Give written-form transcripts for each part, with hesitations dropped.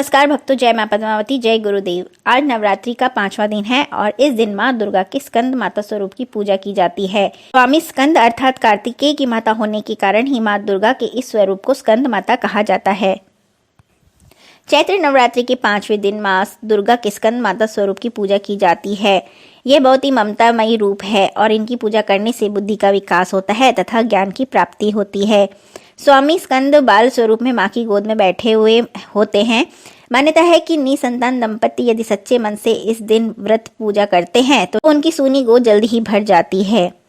नमस्कार भक्तों, जय मां पद्मावती, जय गुरुदेव। आज नवरात्रि का 5वां दिन है और इस दिन मां दुर्गा के स्कंद माता स्वरूप की पूजा की जाती है। स्वामी स्कंद अर्थात कार्तिकेय की माता होने के कारण ही मां दुर्गा के इस स्वरूप को स्कंद माता कहा जाता है। चैत्र नवरात्रि के 5वें दिन मां दुर्गा के स्कंद माता स्वरूप की पूजा की जाती है। ये बहुत ही ममतामयी रूप है और इनकी पूजा करने से बुद्धि का विकास होता है तथा ज्ञान की प्राप्ति होती है। स्वामी स्कंद बाल स्वरूप में मां की गोद में बैठे हुए होते हैं। मान्यता है कि निसंतान दंपति यदि सच्चे मन से इस दिन व्रत पूजा करते हैं तो उनकी सूनी गोद जल्द ही भर जाती है।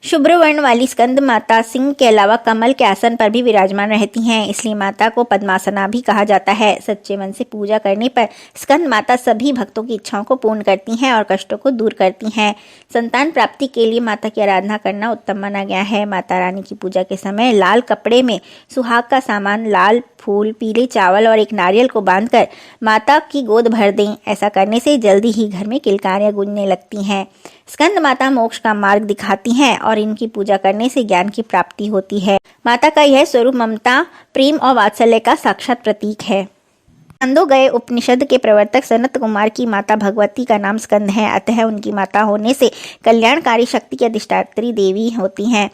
शुभ्र वर्ण वाली स्कंद माता सिंह के अलावा कमल के आसन पर भी विराजमान रहती हैं, इसलिए माता को पद्मासना भी कहा जाता है। सच्चे मन से पूजा करने पर स्कंद माता सभी भक्तों की इच्छाओं को पूर्ण करती हैं और कष्टों को दूर करती हैं। संतान प्राप्ति के लिए माता की आराधना करना उत्तम माना गया है। माता रानी की पूजा के समय लाल कपड़े में सुहाग का सामान, लाल फूल, पीले चावल और एक नारियल को बांधकर माता की गोद भर दें। ऐसा करने से जल्दी ही घर में किलकारियां गूंजने लगती हैं। स्कंद माता मोक्ष का मार्ग दिखाती हैं और इनकी पूजा करने से ज्ञान की प्राप्ति होती है। माता का यह स्वरूप ममता, प्रेम और वात्सल्य का साक्षात प्रतीक है। छंदोगय उपनिषद के प्रवर्तक सनत कुमार की माता भगवती का नाम स्कंद है, अतः उनकी माता होने से कल्याणकारी शक्ति की अधिष्ठात्री देवी होती हैं।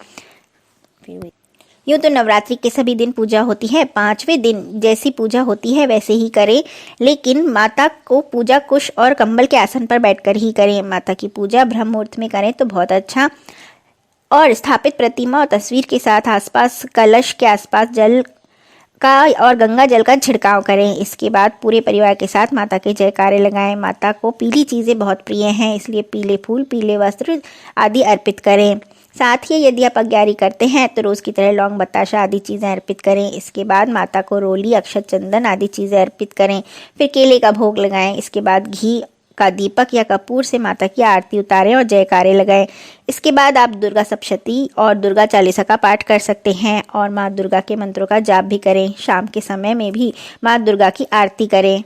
यूँ तो नवरात्रि के सभी दिन पूजा होती है, 5वें दिन जैसी पूजा होती है वैसे ही करें, लेकिन माता को पूजा कुश और कंबल के आसन पर बैठकर ही करें। माता की पूजा ब्रह्म मुहूर्त में करें तो बहुत अच्छा। और स्थापित प्रतिमा और तस्वीर के साथ आसपास कलश के आसपास जल का और गंगा जल का छिड़काव करें। इसके बाद पूरे परिवार के साथ माता के जयकारे लगाएं। माता को पीली चीज़ें बहुत प्रिय हैं, इसलिए पीले फूल, पीले वस्त्र आदि अर्पित करें। साथ ही यदि आप अग्यारी करते हैं तो रोज़ की तरह लौंग, बताशा आदि चीज़ें अर्पित करें। इसके बाद माता को रोली, अक्षत, चंदन आदि चीज़ें अर्पित करें। फिर केले का भोग लगाएं। इसके बाद घी का दीपक या कपूर से माता की आरती उतारें और जयकारे लगाएं। इसके बाद आप दुर्गा सप्तशती और दुर्गा चालीसा का पाठ कर सकते हैं और माँ दुर्गा के मंत्रों का जाप भी करें। शाम के समय में भी माँ दुर्गा की आरती करें।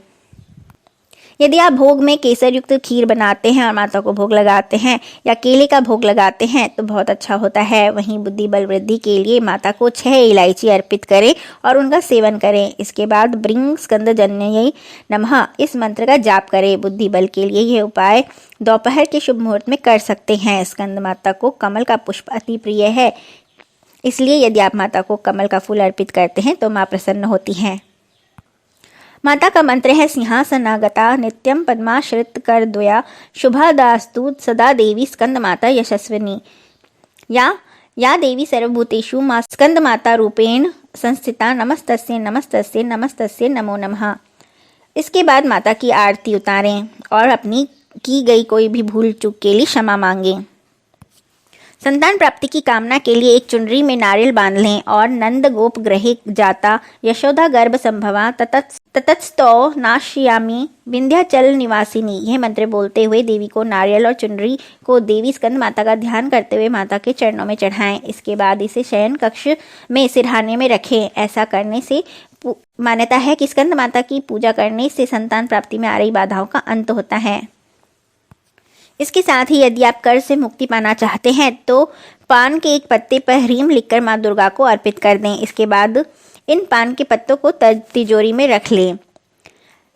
यदि आप भोग में केसर युक्त खीर बनाते हैं और माता को भोग लगाते हैं या केले का भोग लगाते हैं तो बहुत अच्छा होता है। वहीं बुद्धि बल वृद्धि के लिए माता को 6 इलायची अर्पित करें और उनका सेवन करें। इसके बाद ब्रिंग स्कंद जन्यय नमः इस मंत्र का जाप करें। बुद्धि बल के लिए यह उपाय दोपहर के शुभ मुहूर्त में कर सकते हैं। स्कंद माता को कमल का पुष्प अति प्रिय है, इसलिए यदि आप माता को कमल का फूल अर्पित करते हैं तो माँ प्रसन्न होती हैं। माता का मंत्र है सिंहासनागता नित्यम पद्माश्रित कर द्वया शुभादास्तु सदा देवी स्कंद माता यशस्विनी। या देवी सर्वभूतेषु मां स्कंद माता रूपेण संस्थिता नमस्तस्यै नमस्तस्यै नमस्तस्यै नमो नमः। इसके बाद माता की आरती उतारें और अपनी की गई कोई भी भूल चूक के लिए क्षमा मांगें। संतान प्राप्ति की कामना के लिए एक चुनरी में नारियल बांध लें और नंद गोप ग्रहे जाता यशोदा गर्भ संभवा ततस्तौ नाश्यामी विंध्याचल निवासिनी यह मंत्र बोलते हुए देवी को नारियल और चुनरी को देवी स्कंद माता का ध्यान करते हुए माता के चरणों में चढ़ाएं। इसके बाद इसे शयन कक्ष में सिरहाने में रखें। ऐसा करने से मान्यता है कि स्कंद माता की पूजा करने से संतान प्राप्ति में आ रही बाधाओं का अंत होता है। इसके साथ ही यदि आप कर्ज से मुक्ति पाना चाहते हैं तो पान के एक पत्ते पर ह्रीम लिखकर माँ दुर्गा को अर्पित कर दें। इसके बाद इन पान के पत्तों को तिजोरी में रख लें।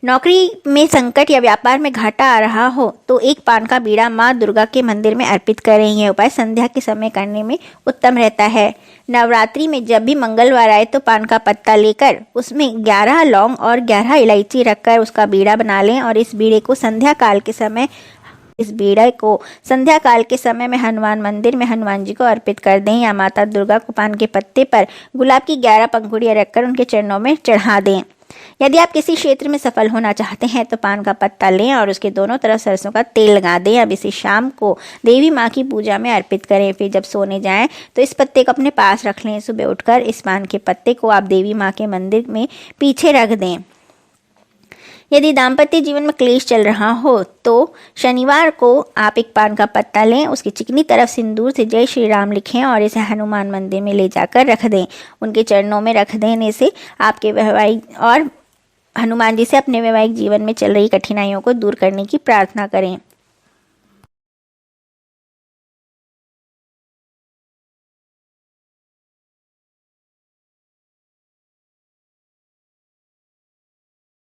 नौकरी में संकट या व्यापार में घाटा आ रहा हो तो एक पान का बीड़ा माँ दुर्गा के मंदिर में अर्पित करें। यह उपाय संध्या के समय करने में उत्तम रहता है। नवरात्रि में जब भी मंगलवार आए तो पान का पत्ता लेकर उसमें 11 लौंग और 11 इलायची रखकर उसका बीड़ा बना लें और इस बीड़े को संध्या काल के समय में हनुमान मंदिर में हनुमान जी को अर्पित कर दें या माता दुर्गा को पान के पत्ते पर गुलाब की 11 पंखुड़ियां रखकर उनके चरणों में चढ़ा दें। यदि आप किसी क्षेत्र में सफल होना चाहते हैं तो पान का पत्ता लें और उसके दोनों तरफ सरसों का तेल लगा दें। अब इसे शाम को देवी माँ की पूजा में अर्पित करें। फिर जब सोने जाएं तो इस पत्ते को अपने पास रख लें। सुबह उठकर इस पान के पत्ते को आप देवी माँ के मंदिर में पीछे रख दें। यदि दाम्पत्य जीवन में क्लेश चल रहा हो तो शनिवार को आप एक पान का पत्ता लें, उसकी चिकनी तरफ सिंदूर से जय श्री राम लिखें और इसे हनुमान मंदिर में ले जाकर रख दें। उनके चरणों में रख देने से आपके वैवाहिक और हनुमान जी से अपने वैवाहिक जीवन में चल रही कठिनाइयों को दूर करने की प्रार्थना करें।